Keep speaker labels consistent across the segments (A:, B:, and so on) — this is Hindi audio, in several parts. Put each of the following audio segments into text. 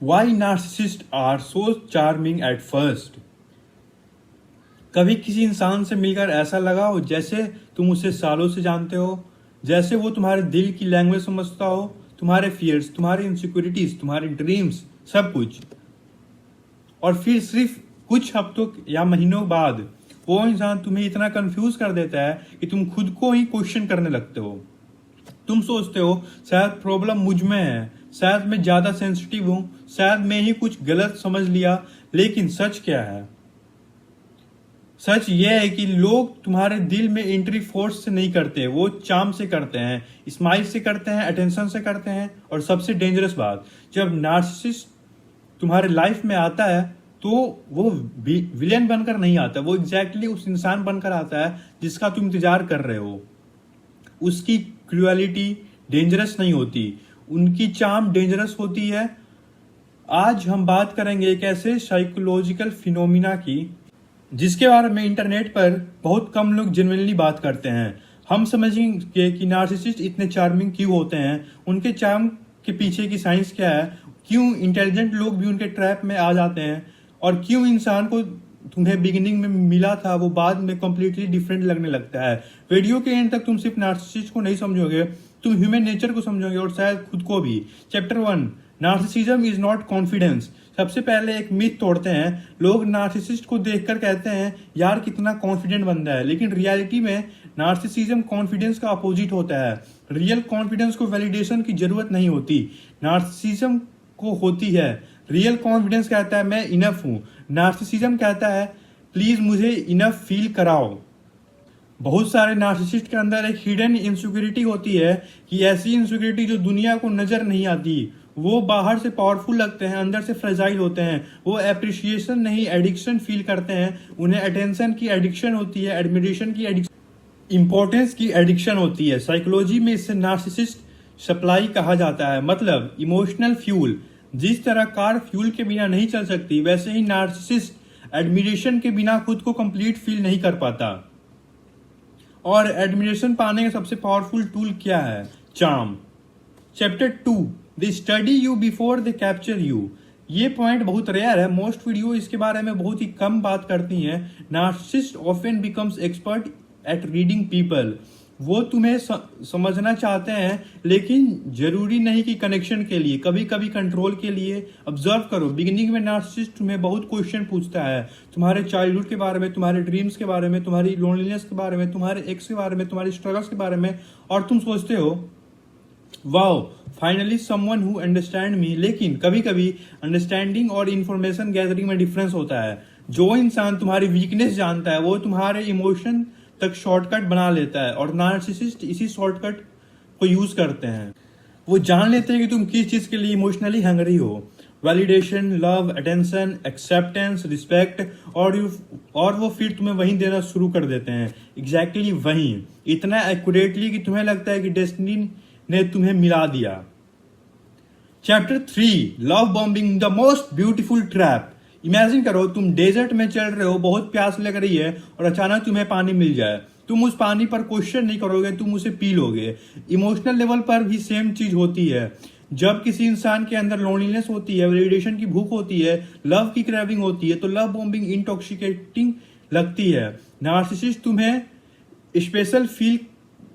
A: Why narcissists are so charming at first? कभी किसी इंसान से मिलकर ऐसा लगा हो जैसे तुम उसे सालों से जानते हो, जैसे वो तुम्हारे दिल की लैंग्वेज समझता हो, तुम्हारे फियर्स, तुम्हारी इनसिक्योरिटीज, तुम्हारे ड्रीम्स, सब कुछ। और फिर सिर्फ कुछ हफ्तों या महीनों बाद वो इंसान तुम्हें इतना कंफ्यूज कर देता है कि तुम खुद को ही क्वेश्चन करने लगते हो। तुम सोचते हो शायद प्रॉब्लम मुझ में है, शायद मैं ज्यादा सेंसिटिव हूं, शायद मैं ही कुछ गलत समझ लिया। लेकिन सच क्या है? सच यह है कि लोग तुम्हारे दिल में एंट्री फोर्स से नहीं करते, वो चार्म से करते हैं, स्माइल से करते हैं, अटेंशन से करते हैं। और सबसे डेंजरस बात, जब नार्सिसिस्ट तुम्हारे लाइफ में आता है तो वो विलेन बनकर नहीं आता, वो एग्जैक्टली उस इंसान बनकर आता है जिसका तुम इंतजार कर रहे हो। उसकी क्रूएलिटी डेंजरस नहीं होती, उनकी चार्म डेंजरस होती है। आज हम बात करेंगे एक ऐसे साइकोलॉजिकल फिनोमिना की जिसके बारे में इंटरनेट पर बहुत कम लोग जेन्युइनली बात करते हैं। हम समझेंगे कि नार्सिसिस्ट इतने चार्मिंग क्यों होते हैं, उनके चार्म के पीछे की साइंस क्या है, क्यों इंटेलिजेंट लोग भी उनके ट्रैप में आ जाते हैं, और क्यों इंसान को तुम्हें बिगिनिंग में मिला था वो बाद में कंप्लीटली डिफरेंट लगने लगता है। वीडियो के एंड तक तुम सिर्फ नार्सिसिस्ट को नहीं समझोगे, तुम ह्यूमन नेचर को समझोगे और शायद खुद को भी। Chapter 1, narcissism is not confidence. सबसे पहले एक मिथ तोड़ते हैं। लोग नार्सिसिस्ट को देखकर कहते हैं यार कितना कॉन्फिडेंट बंदा है, लेकिन रियलिटी में नार्सिसिज्म कॉन्फिडेंस का अपोजिट होता है। रियल कॉन्फिडेंस को वैलिडेशन की जरूरत नहीं होती, नार्सिसिज्म को होती है। रियल कॉन्फिडेंस कहता है मैं इनफ हूं, नार्सिसिज्म कहता है प्लीज मुझे इनफ फील कराओ। बहुत सारे नार्सिसिस्ट के अंदर एक हिडन इनसिक्योरिटी होती है कि ऐसी इनसिक्योरिटी जो दुनिया को नजर नहीं आती। वो बाहर से पावरफुल लगते हैं, अंदर से फ्रेजाइल होते हैं। वो एप्रिशिएशन नहीं एडिक्शन फील करते हैं। उन्हें अटेंशन की एडिक्शन होती है, एडमिरेशन की एडिक्शन, इंपॉर्टेंस की एडिक्शन होती है। साइकोलॉजी में इसे नार्सिसिस्ट सप्लाई कहा जाता है, मतलब इमोशनल फ्यूल। जिस तरह कार फ्यूल के बिना नहीं चल सकती, वैसे ही नार्सिसिस्ट एडमिरेशन के बिना खुद को कंप्लीट फील नहीं कर पाता। और एडमिरेशन पाने का सबसे पावरफुल टूल क्या है? Charm. Chapter 2, they study you before they capture you. ये पॉइंट बहुत रेयर है, मोस्ट वीडियो इसके बारे में बहुत ही कम बात करती हैं। Narcissist often becomes expert at reading people. वो तुम्हें समझना चाहते हैं, लेकिन जरूरी नहीं कि कनेक्शन के लिए, कभी कभी कंट्रोल के लिए। ऑब्जर्व करो, बिगिनिंग में नार्सिसिस्ट तुम्हें बहुत क्वेश्चन पूछता है, तुम्हारे चाइल्डहुड के बारे में, तुम्हारे ड्रीम्स के बारे में, तुम्हारी लोनलीनेस के बारे में, तुम्हारे एक्स के बारे में, तुम्हारी स्ट्रगल्स के बारे में। और तुम सोचते हो wow finally someone who understand me. लेकिन कभी कभी अंडरस्टैंडिंग और इंफॉर्मेशन गैदरिंग में डिफरेंस होता है। जो इंसान तुम्हारी वीकनेस जानता है वो तुम्हारे इमोशन तक शॉर्टकट बना लेता है, और नार्सिसिस्ट इसी शॉर्टकट को यूज करते हैं। वो जान लेते हैं कि तुम किस चीज के लिए इमोशनली हंगरी हो। Validation, love, attention, acceptance, respect, और वो फिर तुम्हें वहीं देना शुरू कर देते हैं। एग्जैक्टली वहीं, इतना एक्यूरेटली कि तुम्हें लगता है कि डेस्टिनी ने तुम्हें मिला दिया। Chapter 3, love bombing, the most beautiful trap. Imagine करो तुम डेजर्ट में चल रहे हो, बहुत प्यास लग रही है और अचानक तुम्हें पानी मिल जाए। तुम उस पानी पर क्वेश्चन नहीं करोगे, तुम उसे पी लोगे। इमोशनल लेवल पर भी सेम चीज होती है। जब किसी इंसान के अंदर लोनलीनेस होती है, वैलिडेशन की भूख होती है, लव की क्रेविंग होती है, तो लव बॉम्बिंग इंटॉक्सिकेटिंग लगती है। नार्सिसिस्ट तुम्हें स्पेशल फील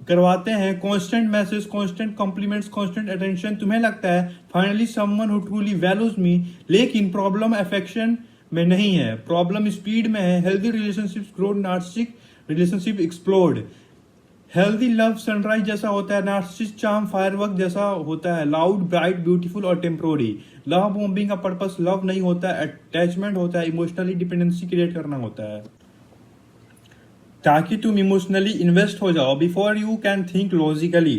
A: करवाते हैं, constant message, constant compliments, constant attention. तुम्हें लगता है finally someone who truly values me. लेकिन प्रॉब्लम अफेक्शन में नहीं है, प्रॉब्लम स्पीड में है। Healthy relationships grow, narcissistic relationship explode. Healthy love sunrise जैसा होता है, नार्सिसिस्ट चार्म फायरवर्क जैसा होता है, लाउड, ब्राइट, ब्यूटीफुल और टेम्पोररी। लव बॉम्बिंग का पर्पस लव नहीं होता, अटैचमेंट होता है, इमोशनली डिपेंडेंसी क्रिएट करना होता है, ताकि तुम इमोशनली इन्वेस्ट हो जाओ before you can think logically.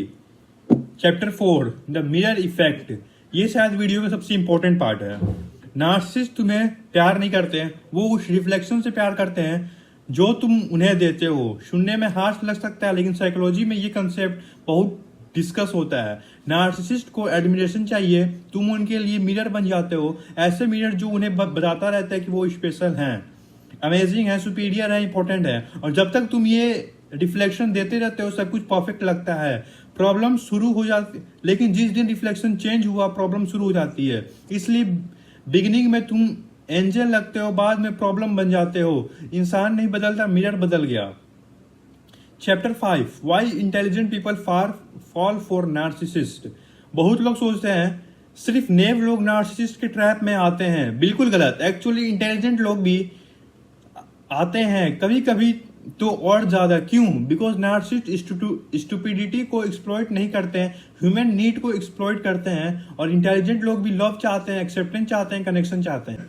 A: Chapter 4, the mirror effect. ये शायद वीडियो में सबसे इंपॉर्टेंट पार्ट है। नार्सिसिस्ट तुम्हें प्यार नहीं करते हैं, वो उस रिफ्लेक्शन से प्यार करते हैं जो तुम उन्हें देते हो। सुनने में हार्श लग सकता है, लेकिन साइकोलॉजी में ये कंसेप्ट बहुत डिस्कस होता है। नार्सिसिस्ट को एडमिरेशन चाहिए, तुम उनके लिए मिरर बन जाते हो। ऐसे मिरर जो उन्हें बताता रहता है कि वो स्पेशल हैं, अमेजिंग है, सुपीरियर है, इंपॉर्टेंट है। और जब तक तुम ये रिफ्लेक्शन देते रहते हो सब कुछ परफेक्ट लगता है। प्रॉब्लम शुरू हो जाती, लेकिन जिस दिन रिफ्लेक्शन चेंज हुआ प्रॉब्लम शुरू हो जाती है। इसलिए बिगिनिंग में तुम एंजल लगते हो, बाद में प्रॉब्लम बन जाते हो। इंसान नहीं बदलता, मिरर बदल गया। Chapter 5, why intelligent people fall for narcissist. बहुत लोग सोचते हैं सिर्फ नेव लोग नार्सिसिस्ट के ट्रैप में आते हैं। बिल्कुल गलत। एक्चुअली इंटेलिजेंट लोग भी आते हैं कभी कभी तो और ज्यादा। क्यों? बिकॉज नार्सिसिस्ट स्टुपिडिटी को एक्सप्लॉइट नहीं करते हैं, ह्यूमन नीड को एक्सप्लॉइट करते हैं। और इंटेलिजेंट लोग भी लव चाहते हैं, एक्सेप्टेंस चाहते हैं, कनेक्शन चाहते हैं,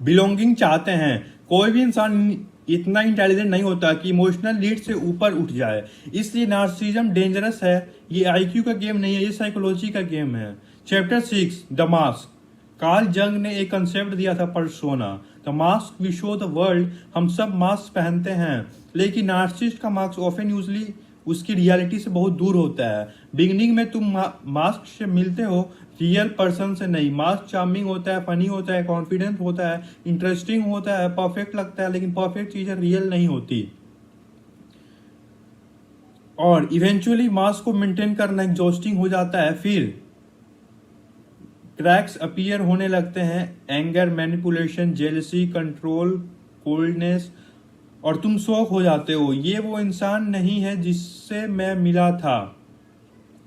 A: बिलोंगिंग चाहते हैं। कोई भी इंसान इतना इंटेलिजेंट नहीं होता कि इमोशनल नीड से ऊपर उठ जाए। इसलिए नार्सिसिज्म डेंजरस है। ये आईक्यू का गेम नहीं है, ये साइकोलॉजी का गेम है। Chapter 6, the mask. कार्ल जंग ने एक कंसेप्ट दिया था, persona. The mask we show the world. हम सब मास्क पहनते हैं, लेकिन नार्सिसिस्ट का मास्क ऑफन यूजली उसकी रियलिटी से बहुत दूर होता है। बिगिनिंग में तुम मास्क से मिलते हो, रियल पर्सन से नहीं। मास्क चार्मिंग होता है, फनी होता है, कॉन्फिडेंट होता है, इंटरेस्टिंग होता है, परफेक्ट लगता है, लेकिन परफेक्ट चीजें रियल नहीं होती। और इवेंचुअली मास्क को मेंटेन करना एग्जॉस्टिंग हो जाता है। फिर क्रैक्स अपीयर होने लगते हैं, anger, manipulation, jealousy, control, coldness, और तुम शॉक हो जाते हो। ये वो इंसान नहीं है जिससे मैं मिला था।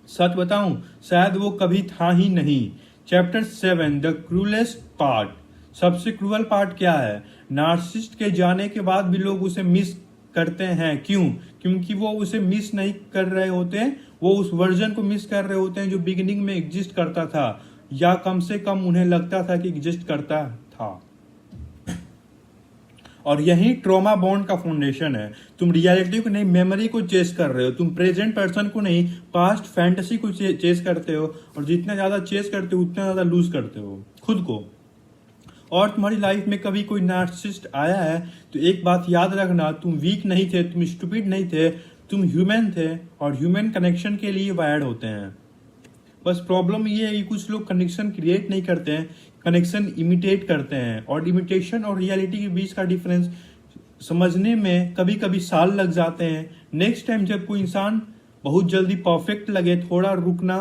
A: सच बताऊं, शायद वो कभी था ही नहीं। Chapter 7, the cruellest part. सबसे क्रूअल पार्ट क्या है? नार्सिसिस्ट के जाने के बाद भी लोग उसे मिस करते हैं। क्यों? क्योंकि वो उसे मिस नहीं कर रहे होते, वो उस वर्जन को मिस कर रहे होते हैं जो बिगिनिंग में एग्जिस्ट करता था, या कम से कम उन्हें लगता था कि एग्जिस्ट करता था। और यही ट्रॉमा बॉन्ड का फाउंडेशन है। तुम रियलिटी को नहीं, मेमोरी को चेस कर रहे हो। तुम प्रेजेंट पर्सन को नहीं, पास्ट फैंटेसी को चेस करते हो। और जितना ज्यादा चेस करते हो उतना ज्यादा लूज करते हो खुद को। और तुम्हारी लाइफ में कभी कोई नार्सिसिस्ट आया है तो एक बात याद रखना, तुम वीक नहीं थे, तुम स्टूपिड नहीं थे, तुम ह्यूमन थे। और ह्यूमन कनेक्शन के लिए वायर्ड होते हैं। बस प्रॉब्लम ये है कि कुछ लोग कनेक्शन क्रिएट नहीं करते हैं, कनेक्शन इमिटेट करते हैं। और इमिटेशन और रियलिटी के बीच का डिफरेंस समझने में कभी कभी साल लग जाते हैं। नेक्स्ट टाइम जब कोई इंसान बहुत जल्दी परफेक्ट लगे, थोड़ा रुकना,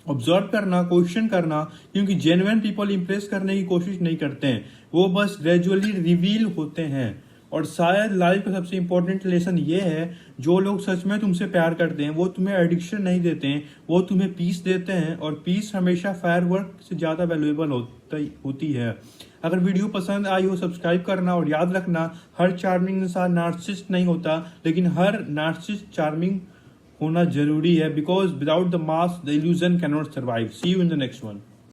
A: ऑब्जर्व करना, क्वेश्चन करना। क्योंकि जेन्युइन पीपल इंप्रेस करने की कोशिश नहीं करते हैं, वो बस ग्रेजुअली रिवील होते हैं। और शायद लाइफ का सबसे इंपॉर्टेंट लेसन ये है, जो लोग सच में तुमसे प्यार करते हैं वो तुम्हें एडिक्शन नहीं देते हैं, वो तुम्हें पीस देते हैं। और पीस हमेशा फायरवर्क से ज्यादा वैल्यूएबल होती है। अगर वीडियो पसंद आई हो सब्सक्राइब करना, और याद रखना हर चार्मिंग इंसान नार्सिसिस्ट नहीं होता, लेकिन हर नार्सिसिस्ट चार्मिंग होना जरूरी है। Because without the mask the illusion can not survive. See you in the next one.